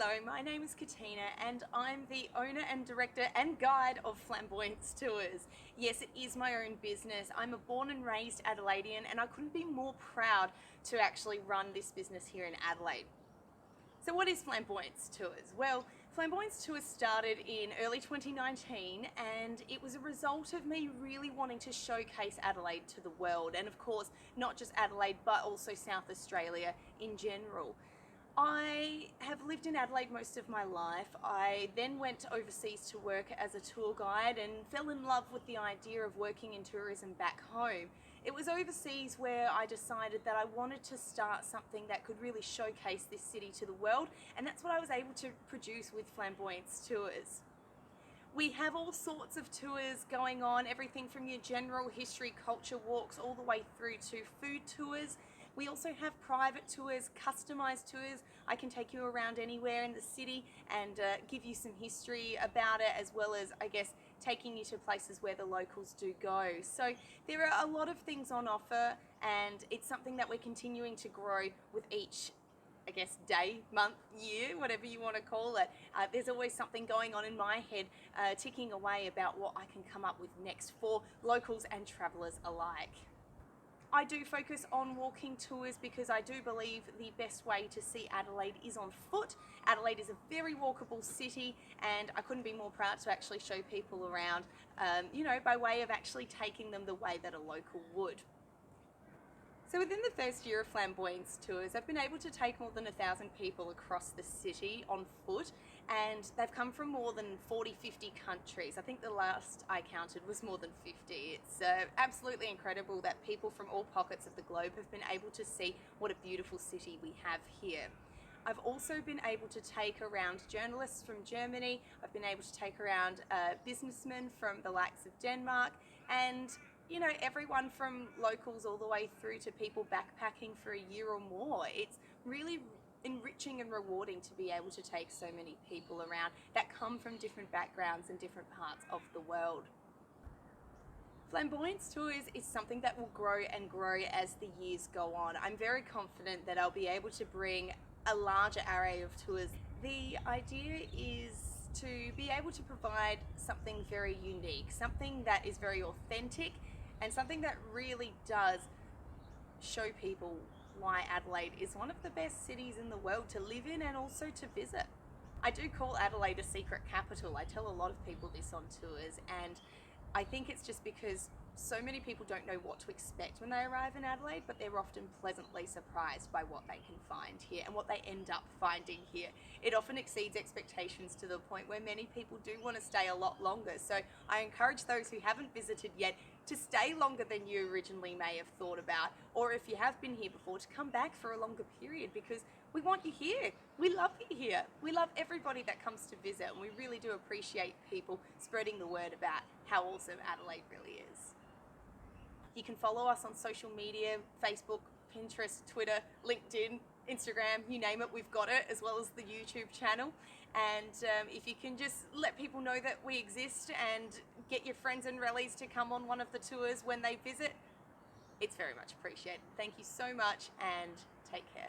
Hello, my name is Katina and I'm the owner and director and guide of Flamboyance Tours. Yes, it is my own business. I'm a born and raised Adelaidean and I couldn't be more proud to actually run this business here in Adelaide. So what is Flamboyance Tours? Well, Flamboyance Tours started in early 2019 and it was a result of me really wanting to showcase Adelaide to the world, and of course not just Adelaide but also South Australia in general. I have lived in Adelaide most of my life. I then went overseas to work as a tour guide and fell in love with the idea of working in tourism back home. It was overseas where I decided that I wanted to start something that could really showcase this city to the world, and that's what I was able to produce with Flamboyance Tours. We have all sorts of tours going on, everything from your general history, culture walks, all the way through to food tours. We also have private tours, customized tours. I can take you around anywhere in the city and give you some history about it, as well as, I guess, taking you to places where the locals do go. So there are a lot of things on offer, and it's something that we're continuing to grow with each, I guess, day, month, year, whatever you want to call it. There's always something going on in my head, ticking away about what I can come up with next for locals and travellers alike. I do focus on walking tours because I do believe the best way to see Adelaide is on foot. Adelaide is a very walkable city, and I couldn't be more proud to actually show people around, by way of actually taking them the way that a local would. So within the first year of Flamboyance Tours, I've been able to take more than 1,000 people across the city on foot, and they've come from more than 40-50 countries. I think the last I counted was more than 50. It's absolutely incredible that people from all pockets of the globe have been able to see what a beautiful city we have here. I've also been able to take around journalists from Germany. I've been able to take around businessmen from the likes of Denmark, and everyone from locals all the way through to people backpacking for a year or more. It's really enriching and rewarding to be able to take so many people around that come from different backgrounds and different parts of the world. Flamboyance Tours is something that will grow and grow as the years go on. I'm very confident that I'll be able to bring a larger array of tours. The idea is to be able to provide something very unique, something that is very authentic, and something that really does show people why Adelaide is one of the best cities in the world to live in and also to visit. I do call Adelaide a secret capital. I tell a lot of people this on tours, and I think it's just because so many people don't know what to expect when they arrive in Adelaide, but they're often pleasantly surprised by what they can find here and what they end up finding here. It often exceeds expectations to the point where many people do want to stay a lot longer. So I encourage those who haven't visited yet to stay longer than you originally may have thought about, or if you have been here before, to come back for a longer period, because we want you here. We love you here. We love everybody that comes to visit, and we really do appreciate people spreading the word about how awesome Adelaide really is. You can follow us on social media: Facebook, Pinterest, Twitter, LinkedIn, Instagram, you name it, we've got it, as well as the YouTube channel. And if you can just let people know that we exist and get your friends and rellies to come on one of the tours when they visit, it's very much appreciated. Thank you so much, and take care.